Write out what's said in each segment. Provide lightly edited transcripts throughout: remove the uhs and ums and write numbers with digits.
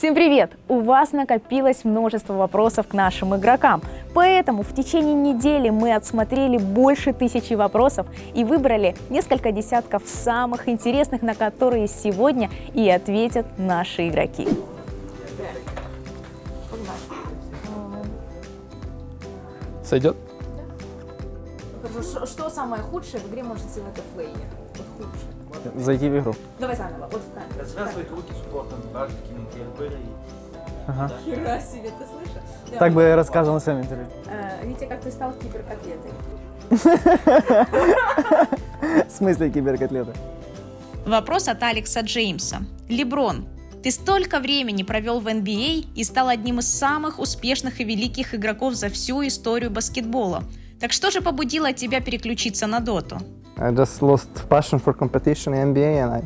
Всем привет! У вас накопилось множество вопросов к нашим игрокам, поэтому в течение недели мы отсмотрели больше 1000 вопросов и выбрали несколько десятков самых интересных, на которые сегодня и ответят наши игроки. Сойдет? Что самое худшее в игре может сделать оффлейнер? Вот худшее. Зайти в игру. Давай заново, вот в камеру. Развязывать руки спортом, важно, какими-то были. Ага. Хера себе, ты слышишь? Так бы я рассказывал на своем интервью. Витя, как ты стал киберкотлетой? В смысле киберкотлеты? Вопрос от Алекса Джеймса. Леброн, ты столько времени провел в NBA и стал одним из самых успешных и великих игроков за всю историю баскетбола. Так что же побудило тебя переключиться на доту? I just lost passion for competition in NBA and I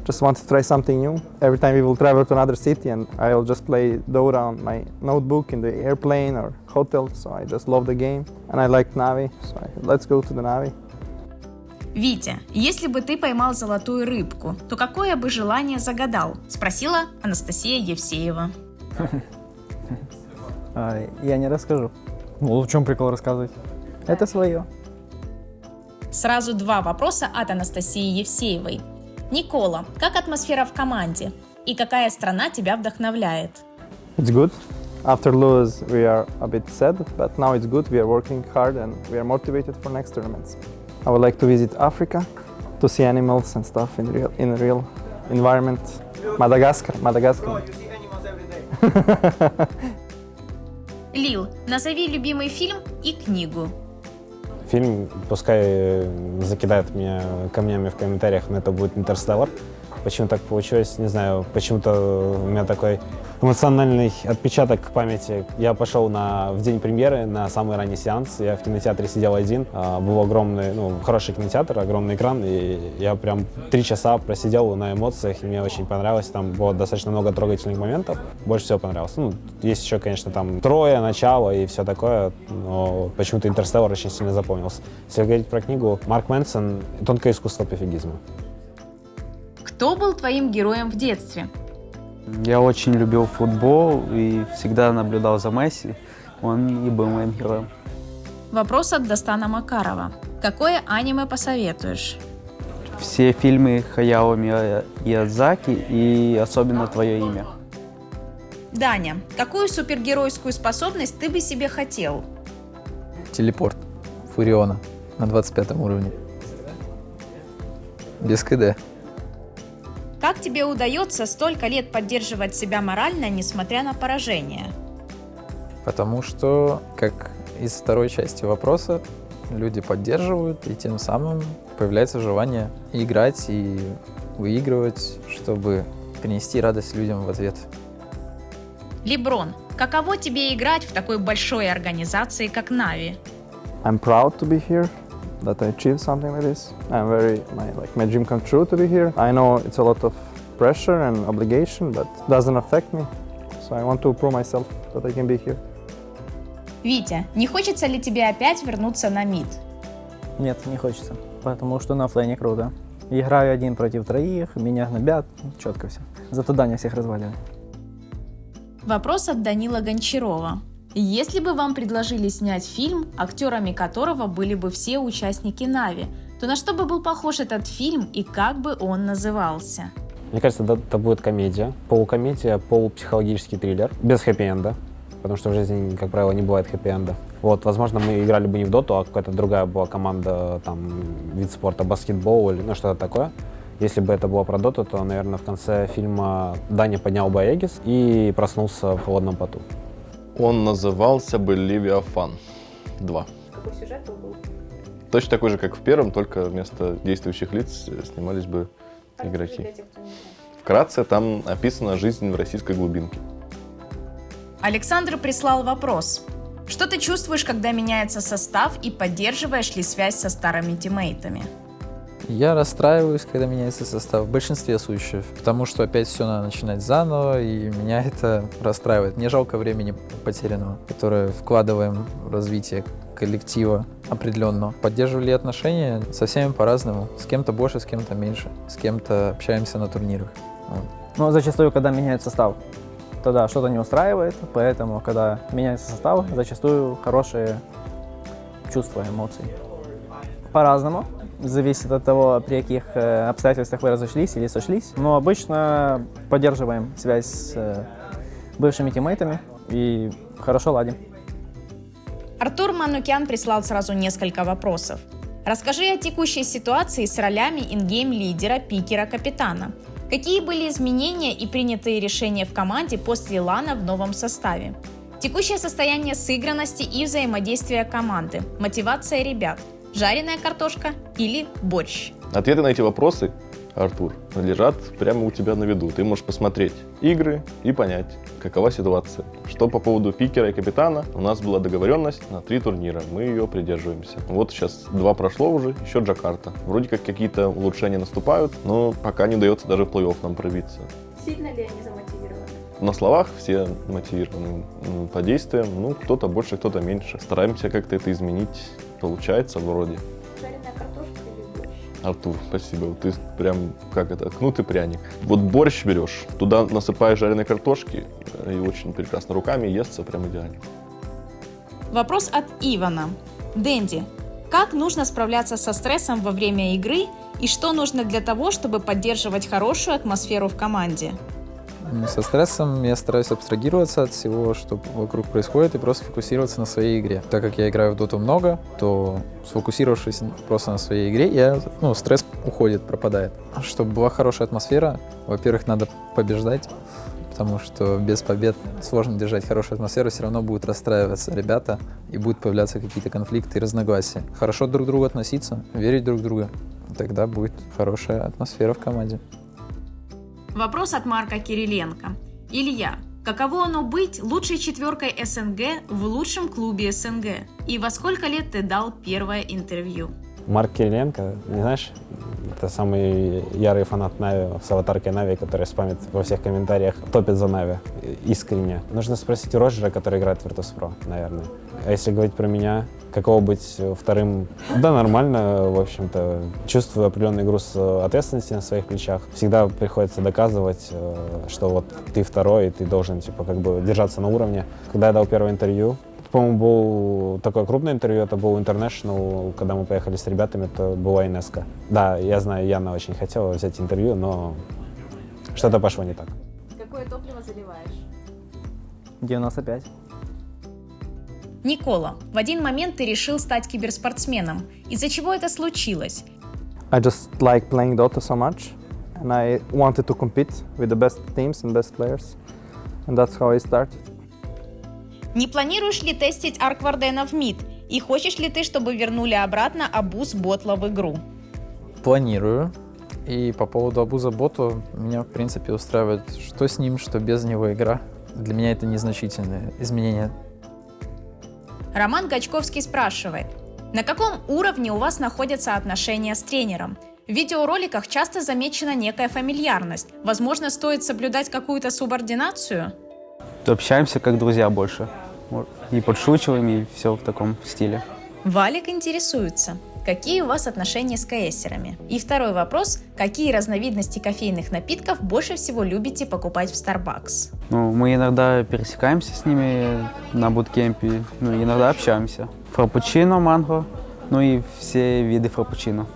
just want to try something new. Every time we will travel to another city and I'll just play Dota on my notebook in the airplane or hotel. So I just love the game and I like Navi. So let's go to the Navi. Витя, если бы ты поймал золотую рыбку, то какое бы желание загадал? Спросила Анастасия Евсеева. Я не расскажу. Ну, в чем прикол рассказывать? Это свое. Сразу два вопроса от Анастасии Евсеевой. Никола, как атмосфера в команде? И какая страна тебя вдохновляет? It's good. After lose, we are a bit sad, but now it's good. We are working hard and we are motivated for next tournaments. I would like to visit Africa to see animals and stuff in real environment. Madagascar. You see animals every day. Лил, назови любимый фильм и книгу. Фильм, пускай закидает меня камнями в комментариях, но это будет «Интерстеллар». Почему так получилось, не знаю. Почему-то у меня такой эмоциональный отпечаток в памяти. Я пошел в день премьеры на самый ранний сеанс. Я в кинотеатре сидел один. Был огромный, хороший кинотеатр, огромный экран. И я прям 3 часа просидел на эмоциях, и мне очень понравилось. Там было достаточно много трогательных моментов. Больше всего понравилось. Есть еще, конечно, там «Троя», «Начало» и все такое, но почему-то «Интерстеллар» очень сильно запомнился. Если говорить про книгу, Марк Мэнсон «Тонкое искусство пофигизма». Кто был твоим героем в детстве? Я очень любил футбол и всегда наблюдал за Месси. Он и был моим героем. Вопрос от Достана Макарова. Какое аниме посоветуешь? Все фильмы Хаяо Миядзаки и особенно «Твое имя». Даня, какую супергеройскую способность ты бы себе хотел? Телепорт Фуриона на 25 уровне. Без КД. Как тебе удается столько лет поддерживать себя морально, несмотря на поражение? Потому что, как из второй части вопроса, люди поддерживают, и тем самым появляется желание играть и выигрывать, чтобы принести радость людям в ответ. Леброн, каково тебе играть в такой большой организации, как Нави? I'm proud to be here, that I achieved something like this. My dream come true to be here. I know it's a lot of pressure and obligation, but it doesn't affect me. So I want to prove myself that I can be here. Витя, не хочется ли тебе опять вернуться на мид? Нет, не хочется, потому что на оффлейне круто. Играю 1 против 3, меня гнобят, четко все. Зато Даня всех разваливает. Вопрос от Данила Гончарова. Если бы вам предложили снять фильм, актерами которого были бы все участники Нави, то на что бы был похож этот фильм и как бы он назывался? Мне кажется, это будет комедия. Полукомедия, полупсихологический триллер. Без хэппи-энда. Потому что в жизни, как правило, не бывает хэппи-энда. Возможно, мы играли бы не в доту, а какая-то другая была команда, вид спорта, баскетбол или что-то такое. Если бы это было про доту, то, наверное, в конце фильма Даня поднял бы Аегис и проснулся в холодном поту. Он назывался бы «Левиафан 2». Какой сюжет был? Точно такой же, как в первом, только вместо действующих лиц снимались бы игроки. Вкратце, там описана жизнь в российской глубинке. Александр прислал вопрос. Что ты чувствуешь, когда меняется состав, и поддерживаешь ли связь со старыми тиммейтами? Я расстраиваюсь, когда меняется состав в большинстве случаев, потому что опять все надо начинать заново, и меня это расстраивает. Мне жалко времени потерянного, которое вкладываем в развитие коллектива определенного. Поддерживали отношения со всеми по-разному. С кем-то больше, с кем-то меньше. С кем-то общаемся на турнирах. Но зачастую, когда меняют состав, тогда что-то не устраивает, поэтому, когда меняется состав, зачастую хорошие чувства, эмоции. По-разному. Зависит от того, при каких обстоятельствах вы разошлись или сошлись. Но обычно поддерживаем связь с бывшими тиммейтами и хорошо ладим. Артур Манукян прислал сразу несколько вопросов. Расскажи о текущей ситуации с ролями ингейм-лидера, пикера, капитана. Какие были изменения и принятые решения в команде после лана в новом составе? Текущее состояние сыгранности и взаимодействия команды, мотивация ребят, жареная картошка или борщ? Ответы на эти вопросы, Артур, лежат прямо у тебя на виду. Ты можешь посмотреть игры и понять, какова ситуация. Что по поводу пикера и капитана, у нас была договоренность на 3 турнира, мы ее придерживаемся. Вот сейчас 2 прошло уже, еще Джакарта. Вроде как какие-то улучшения наступают, но пока не удается даже в плей-офф нам пробиться. Сильно ли они замотивированы? На словах все мотивированы, по действиям, ну, кто-то больше, кто-то меньше. Стараемся как-то это изменить, получается вроде. Жареная картошка или борщ? Артур, спасибо. Ты прям, как это, кнутый пряник. Вот борщ берешь, туда насыпаешь жареной картошки, и очень прекрасно руками естся прям идеально. Вопрос от Ивана. Дэнди, как нужно справляться со стрессом во время игры и что нужно для того, чтобы поддерживать хорошую атмосферу в команде? Со стрессом я стараюсь абстрагироваться от всего, что вокруг происходит, и просто фокусироваться на своей игре. Так как я играю в доту много, то сфокусировавшись просто на своей игре, стресс уходит, пропадает. Чтобы была хорошая атмосфера, во-первых, надо побеждать, потому что без побед сложно держать хорошую атмосферу, все равно будут расстраиваться ребята, и будут появляться какие-то конфликты и разногласия. Хорошо друг к другу относиться, верить друг в друга, тогда будет хорошая атмосфера в команде. Вопрос от Марка Кириленко. Илья, каково оно быть лучшей четверкой СНГ в лучшем клубе СНГ? И во сколько лет ты дал первое интервью? Марк Кириленко, не знаешь, это самый ярый фанат Нави с аватаркой Нави, который спамит во всех комментариях, топит за Нави, искренне. Нужно спросить у Роджера, который играет в Virtus.pro, наверное. А если говорить про меня, каково быть вторым? Да, нормально, в общем-то. Чувствую определенный груз ответственности на своих плечах. Всегда приходится доказывать, что вот ты второй, и ты должен, держаться на уровне. Когда я дал первое интервью, по-моему, был такое крупное интервью, это был International, когда мы поехали с ребятами, это была Инеска. Да, я знаю, Яна очень хотела взять интервью, но что-то пошло не так. Какое топливо заливаешь? 95. Никола, в один момент ты решил стать киберспортсменом. Из-за чего это случилось? I just like playing Dota so much, and I wanted to compete with the best teams and best players, and that's how I started. Не планируешь ли тестить Арк Вардена в МИД? И хочешь ли ты, чтобы вернули обратно Абуз Ботла в игру? Планирую. И по поводу Абуза Боту, меня, в принципе, устраивает, что с ним, что без него игра. Для меня это незначительное изменение. Роман Гачковский спрашивает, на каком уровне у вас находятся отношения с тренером? В видеороликах часто замечена некая фамильярность. Возможно, стоит соблюдать какую-то субординацию? Общаемся как друзья больше. И подшучиваем, и все в таком стиле. Валик интересуется, какие у вас отношения с КСерами? И второй вопрос, какие разновидности кофейных напитков больше всего любите покупать в Starbucks? Мы иногда пересекаемся с ними на буткемпе, иногда общаемся. Фраппучино, манго, и все виды фраппучино.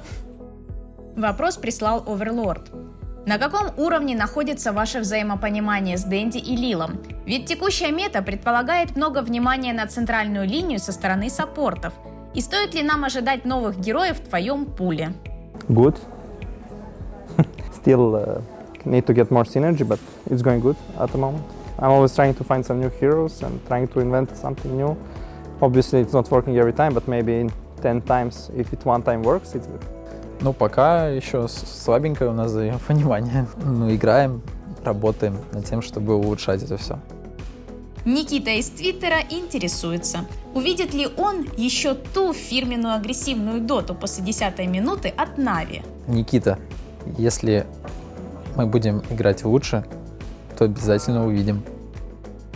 Вопрос прислал Оверлорд. На каком уровне находится ваше взаимопонимание с Дэнди и Лилом? Ведь текущая мета предполагает много внимания на центральную линию со стороны саппортов. И стоит ли нам ожидать новых героев в твоем пуле? Good. Still need to get more synergy, but it's going good at the moment. I'm always trying to find some new heroes and trying to invent something new. Obviously, it's not working every time, but maybe in 10 times, if it one time works, it's good. Пока еще слабенькое у нас взаимопонимание. Играем, работаем над тем, чтобы улучшать это все. Никита из Твиттера интересуется, увидит ли он еще ту фирменную агрессивную доту после 10-й минуты от Нави? Никита, если мы будем играть лучше, то обязательно увидим.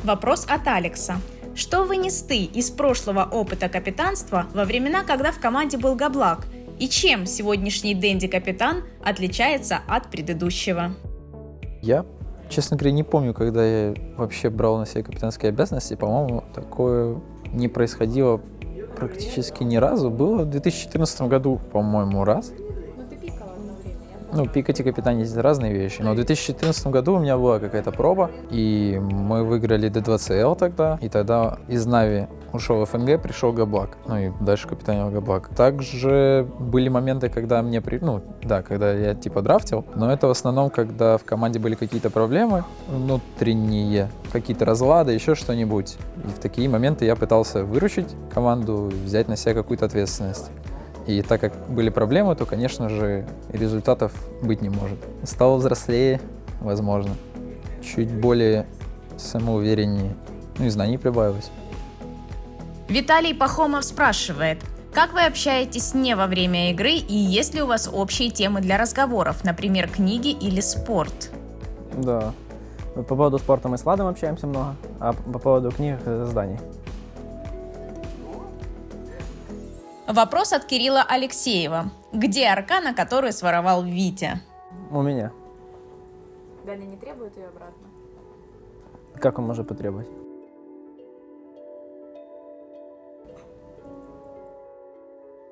Вопрос от Алекса. Что вынес ты из прошлого опыта капитанства во времена, когда в команде был Габлак? И чем сегодняшний Дэнди-капитан отличается от предыдущего? Я Честно говоря, не помню, когда я вообще брал на себя капитанские обязанности. По-моему, такое не происходило практически ни разу. Было в 2014 году, по-моему, раз. Ну, пикать и капитанить — это разные вещи. Но в 2014 году у меня была какая-то проба, и мы выиграли D2CL тогда. И тогда из Нави ушел ФНГ, пришел Габлак. Ну и дальше капитанил Габлак. Также были моменты, когда мне когда я типа драфтил, но это в основном, когда в команде были какие-то проблемы внутренние, какие-то разлады, еще что-нибудь. И в такие моменты я пытался выручить команду, взять на себя какую-то ответственность. И так как были проблемы, то, конечно же, результатов быть не может. Стал взрослее, возможно, чуть более самоувереннее, ну и знаний прибавилось. Виталий Пахомов спрашивает, как вы общаетесь не во время игры и есть ли у вас общие темы для разговоров, например, книги или спорт? Да. По поводу спорта мы с Владом общаемся много, а по поводу книг заданий. Вопрос от Кирилла Алексеева. Где аркана, которую своровал Витя? У меня. Даня не требует ее обратно? Как он может потребовать?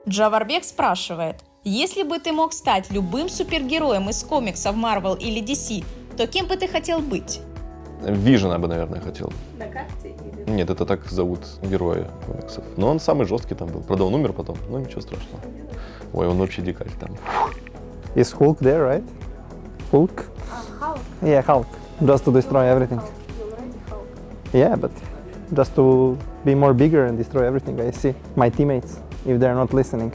Джаварбек спрашивает, если бы ты мог стать любым супергероем из комиксов Marvel или DC, то кем бы ты хотел быть? Вижена бы, наверное, хотел. На карте или... Нет, это так зовут героя комиксов. Но он самый жесткий там был. Правда, он умер потом, но ничего страшного. Ой, он вообще дикарь там. Is Hulk there, right? Hulk? Халк? Yeah, Hulk. Just to destroy everything. You already Халк. Yeah, but just to be more bigger and destroy everything. I see my teammates, if they're not listening.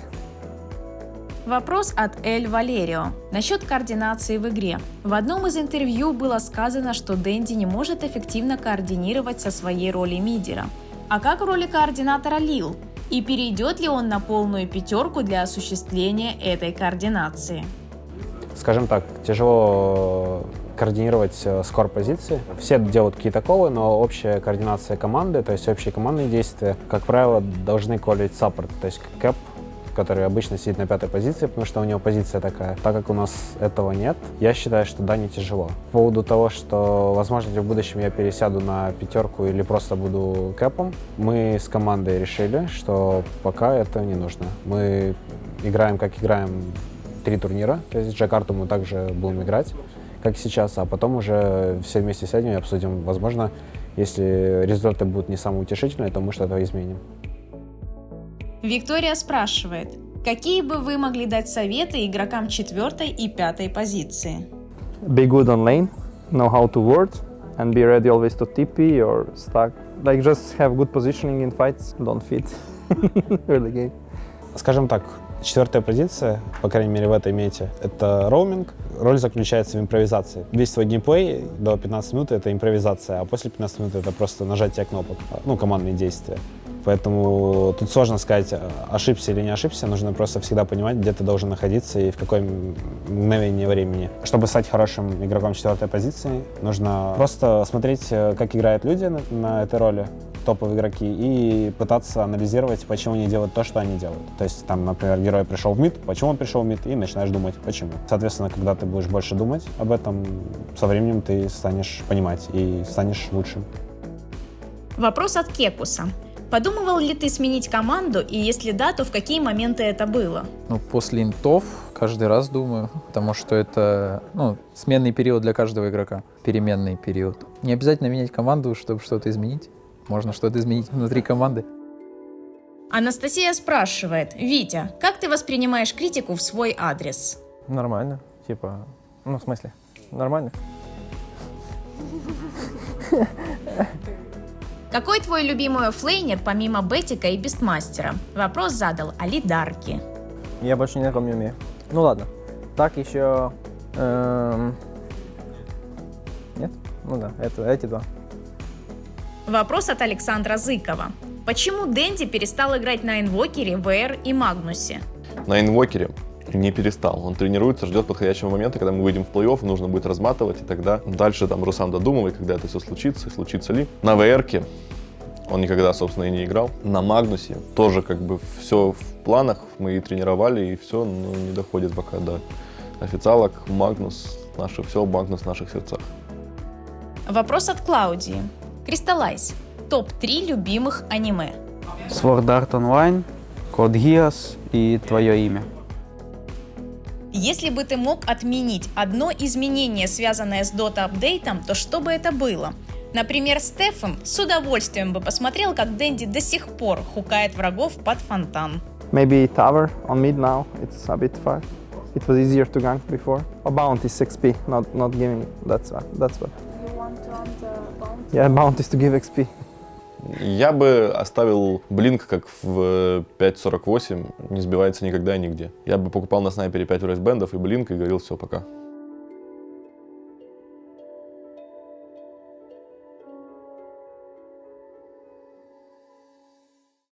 Вопрос от Эль Валерио. Насчет координации в игре. В одном из интервью было сказано, что Дэнди не может эффективно координировать со своей роли мидера. А как в роли координатора Лил? И перейдет ли он на полную пятерку для осуществления этой координации? Скажем так, тяжело координировать скор позиции. Все делают какие-то колы, но общая координация команды, то есть общие командные действия, как правило, должны колить саппорт, то есть Кэп, который обычно сидит на 5-й позиции, потому что у него позиция такая. Так как у нас этого нет, я считаю, что да, не тяжело. По поводу того, что, возможно, в будущем я пересяду на пятерку или просто буду кэпом, мы с командой решили, что пока это не нужно. Мы играем, как играем 3 турнира, то есть Джакарту мы также будем играть, как сейчас, а потом уже все вместе сядем и обсудим. Возможно, если результаты будут не самые утешительные, то мы что-то изменим. Виктория спрашивает, какие бы вы могли дать советы игрокам 4-й и 5-й позиции? Be good on lane, know how to ward, and be ready always to TP or stack. Like just have good positioning in fights, don't feed early game. Скажем так, 4-я позиция, по крайней мере в этой мете, это роуминг. Роль заключается в импровизации. Весь твой геймплей до 15 минут — это импровизация, а после 15 минут — это просто нажатие кнопок, командные действия. Поэтому тут сложно сказать, ошибся или не ошибся, нужно просто всегда понимать, где ты должен находиться и в какое мгновение времени. Чтобы стать хорошим игроком 4-й позиции, нужно просто смотреть, как играют люди на этой роли, топовые игроки, и пытаться анализировать, почему они делают то, что они делают. То есть, там, например, герой пришел в мид, почему он пришел в мид, и начинаешь думать, почему. Соответственно, когда ты будешь больше думать об этом, со временем ты станешь понимать и станешь лучшим. Вопрос от Кекуса. Подумывал ли ты сменить команду, и если да, то в какие моменты это было? После интов каждый раз думаю, потому что это сменный период для каждого игрока, переменный период. Не обязательно менять команду, чтобы что-то изменить. Можно что-то изменить внутри команды. Анастасия спрашивает, Витя, как ты воспринимаешь критику в свой адрес? Нормально. В смысле? Нормально. Какой твой любимый оффлейнер помимо Бетика и Бестмастера? Вопрос задал Али Дарки. Я больше ни на ком не умею. Ну ладно. Так еще... Нет? Ну да, эти два. Вопрос от Александра Зыкова. Почему Дэнди перестал играть на Инвокере, ВР и Магнусе? На Инвокере не перестал. Он тренируется, ждет подходящего момента, когда мы выйдем в плей-офф, нужно будет разматывать, и тогда дальше там уже сам додумывай, когда это все случится, и случится ли. На ВР-ке он никогда, собственно, и не играл. На Магнусе тоже все в планах, мы и тренировали, и все, но не доходит пока до официалок. Магнус наше все, Магнус в наших сердцах. Вопрос от Клаудии. Кристаллайз. Топ-3 любимых аниме. Sword Art Online, Code Geass и «Твое имя». Если бы ты мог отменить одно изменение, связанное с Dota-апдейтом, то что бы это было? Например, Стефан с удовольствием бы посмотрел, как Дэнди до сих пор хукает врагов под фонтан. Maybe tower on mid now, it's a bit far. It was easier to gank before. A bounty 6p, not giving, that's what. You want to run the bounty? Yeah, bounty is to give XP. Я бы оставил блинк как в 5.48, не сбивается никогда и нигде. Я бы покупал на снайпере 5 рейсбендов и блинк и говорил: все, пока.